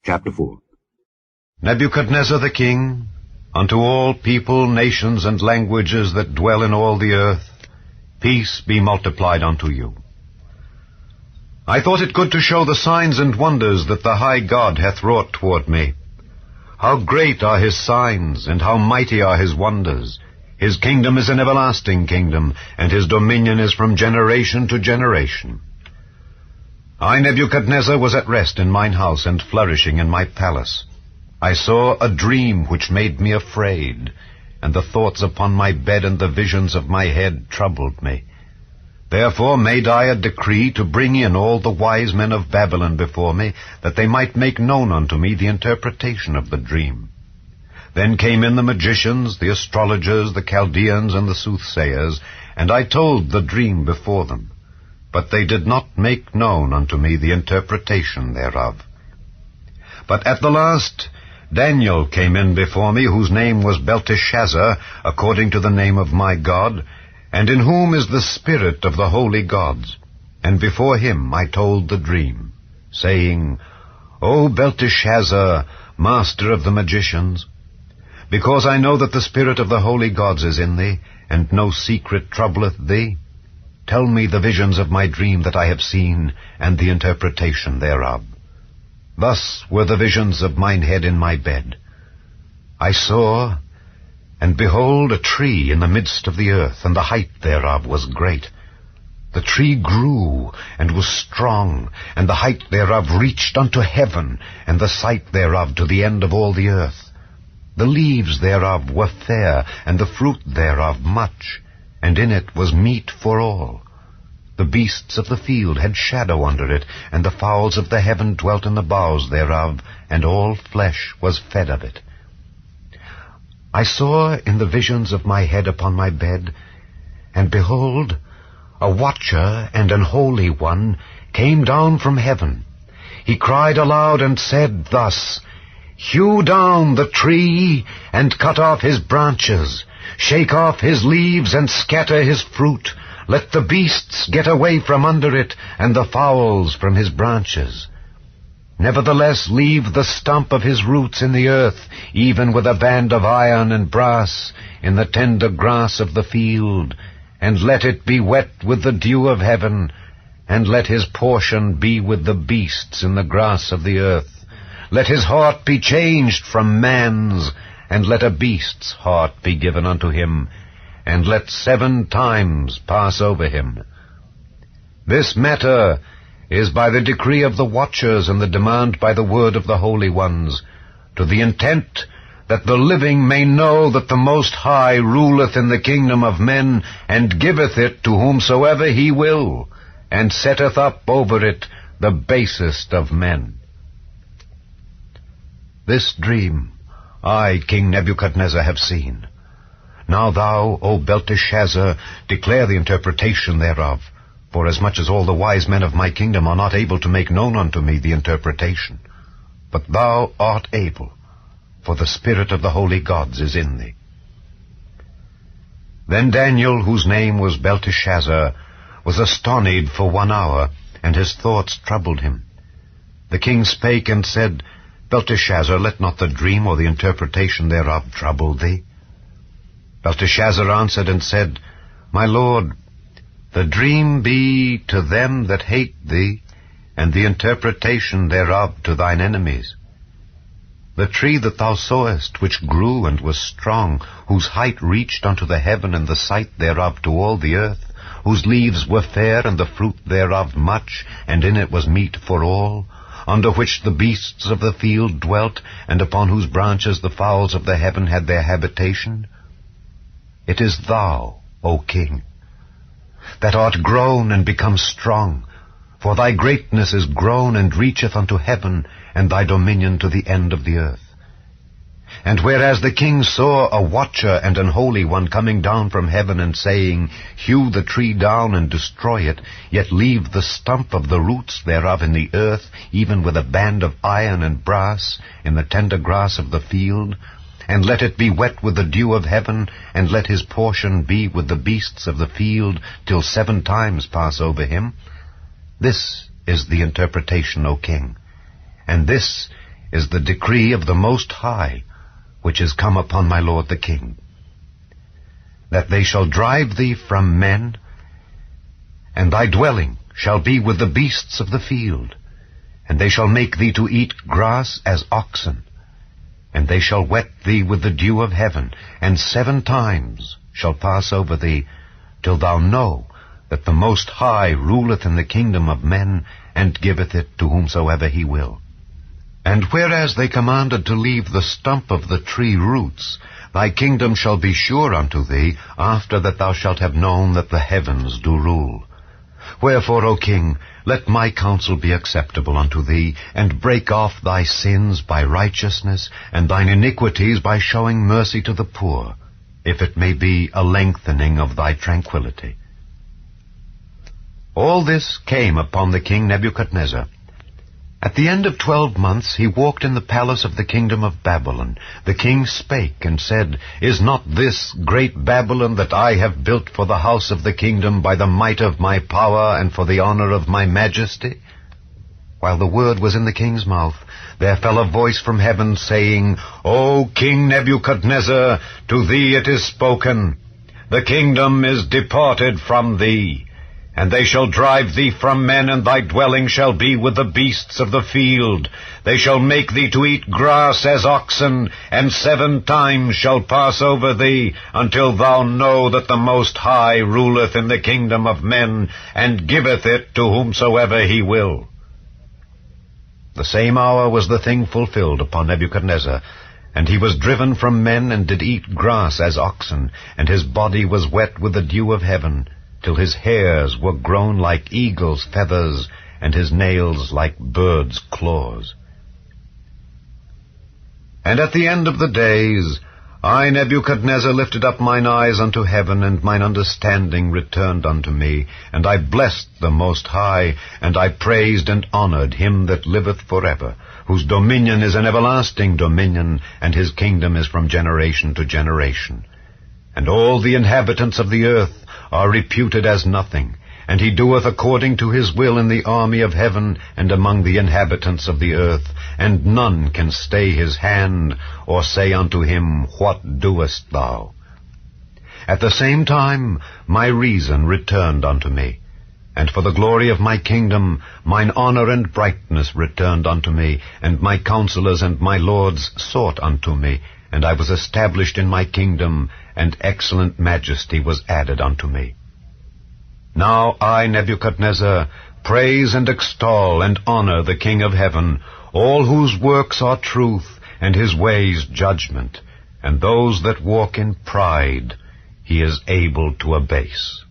Chapter 4. Nebuchadnezzar the king, unto all people, nations, and languages that dwell in all the earth, peace be multiplied unto you. I thought it good to show the signs and wonders that the high God hath wrought toward me. How great are his signs, and how mighty are his wonders! His kingdom is an everlasting kingdom, and his dominion is from generation to generation. I, Nebuchadnezzar, was at rest in mine house, and flourishing in my palace. I saw a dream which made me afraid, and the thoughts upon my bed and the visions of my head troubled me. Therefore made I a decree to bring in all the wise men of Babylon before me, that they might make known unto me the interpretation of the dream. Then came in the magicians, the astrologers, the Chaldeans, and the soothsayers, and I told the dream before them. But they did not make known unto me the interpretation thereof. But at the last Daniel came in before me, whose name was Belteshazzar, according to the name of my God, and in whom is the spirit of the holy gods. And before him I told the dream, saying, O Belteshazzar, master of the magicians, because I know that the spirit of the holy gods is in thee, and no secret troubleth thee, tell me the visions of my dream that I have seen, and the interpretation thereof. Thus were the visions of mine head in my bed. I saw, and behold, a tree in the midst of the earth, and the height thereof was great. The tree grew, and was strong, and the height thereof reached unto heaven, and the sight thereof to the end of all the earth. The leaves thereof were fair, and the fruit thereof much, and in it was meat for all. The beasts of the field had shadow under it, and the fowls of the heaven dwelt in the boughs thereof, and all flesh was fed of it. I saw in the visions of my head upon my bed, and behold, a watcher and an holy one came down from heaven. He cried aloud and said thus, Hew down the tree, and cut off his branches, shake off his leaves, and scatter his fruit. Let the beasts get away from under it, and the fowls from his branches. Nevertheless leave the stump of his roots in the earth, even with a band of iron and brass, in the tender grass of the field, and let it be wet with the dew of heaven, and let his portion be with the beasts in the grass of the earth. Let his heart be changed from man's, and let a beast's heart be given unto him, and let 7 times pass over him. This matter is by the decree of the watchers, and the demand by the word of the holy ones, to the intent that the living may know that the Most High ruleth in the kingdom of men, and giveth it to whomsoever he will, and setteth up over it the basest of men. This dream I, King Nebuchadnezzar, have seen. Now thou, O Belteshazzar, declare the interpretation thereof, forasmuch as all the wise men of my kingdom are not able to make known unto me the interpretation. But thou art able, for the spirit of the holy gods is in thee. Then Daniel, whose name was Belteshazzar, was astonied for 1 hour, and his thoughts troubled him. The king spake and said, Belteshazzar, let not the dream or the interpretation thereof trouble thee. Belteshazzar answered and said, My lord, the dream be to them that hate thee, and the interpretation thereof to thine enemies. The tree that thou sawest, which grew and was strong, whose height reached unto the heaven, and the sight thereof to all the earth, whose leaves were fair, and the fruit thereof much, and in it was meat for all, under which the beasts of the field dwelt, and upon whose branches the fowls of the heaven had their habitation. It is thou, O king, that art grown and become strong, for thy greatness is grown and reacheth unto heaven, and thy dominion to the end of the earth. And whereas the king saw a watcher and an holy one coming down from heaven, and saying, Hew the tree down and destroy it, yet leave the stump of the roots thereof in the earth, even with a band of iron and brass, in the tender grass of the field, and let it be wet with the dew of heaven, and let his portion be with the beasts of the field, till 7 times pass over him. This is the interpretation, O king, and this is the decree of the Most High, which is come upon my lord the king, that they shall drive thee from men, and thy dwelling shall be with the beasts of the field, and they shall make thee to eat grass as oxen, and they shall wet thee with the dew of heaven, and 7 times shall pass over thee, till thou know that the Most High ruleth in the kingdom of men, and giveth it to whomsoever he will. And whereas they commanded to leave the stump of the tree roots, thy kingdom shall be sure unto thee, after that thou shalt have known that the heavens do rule. Wherefore, O king, let my counsel be acceptable unto thee, and break off thy sins by righteousness, and thine iniquities by showing mercy to the poor, if it may be a lengthening of thy tranquility. All this came upon the king Nebuchadnezzar. At the end of 12 months he walked in the palace of the kingdom of Babylon. The king spake and said, Is not this great Babylon that I have built for the house of the kingdom by the might of my power and for the honor of my majesty? While the word was in the king's mouth, there fell a voice from heaven, saying, O King Nebuchadnezzar, to thee it is spoken, the kingdom is departed from thee. And they shall drive thee from men, and thy dwelling shall be with the beasts of the field. They shall make thee to eat grass as oxen, and 7 times shall pass over thee, until thou know that the Most High ruleth in the kingdom of men, and giveth it to whomsoever he will. The same hour was the thing fulfilled upon Nebuchadnezzar, and he was driven from men, and did eat grass as oxen, and his body was wet with the dew of heaven, till his hairs were grown like eagle's feathers, and his nails like birds' claws. And at the end of the days, I, Nebuchadnezzar, lifted up mine eyes unto heaven, and mine understanding returned unto me, and I blessed the Most High, and I praised and honored him that liveth forever, whose dominion is an everlasting dominion, and his kingdom is from generation to generation. And all the inhabitants of the earth are reputed as nothing, and he doeth according to his will in the army of heaven and among the inhabitants of the earth, and none can stay his hand, or say unto him, What doest thou? At the same time my reason returned unto me, and for the glory of my kingdom mine honor and brightness returned unto me, and my counselors and my lords sought unto me, and I was established in my kingdom, and excellent majesty was added unto me. Now I, Nebuchadnezzar, praise and extol and honor the King of heaven, all whose works are truth, and his ways judgment, and those that walk in pride he is able to abase.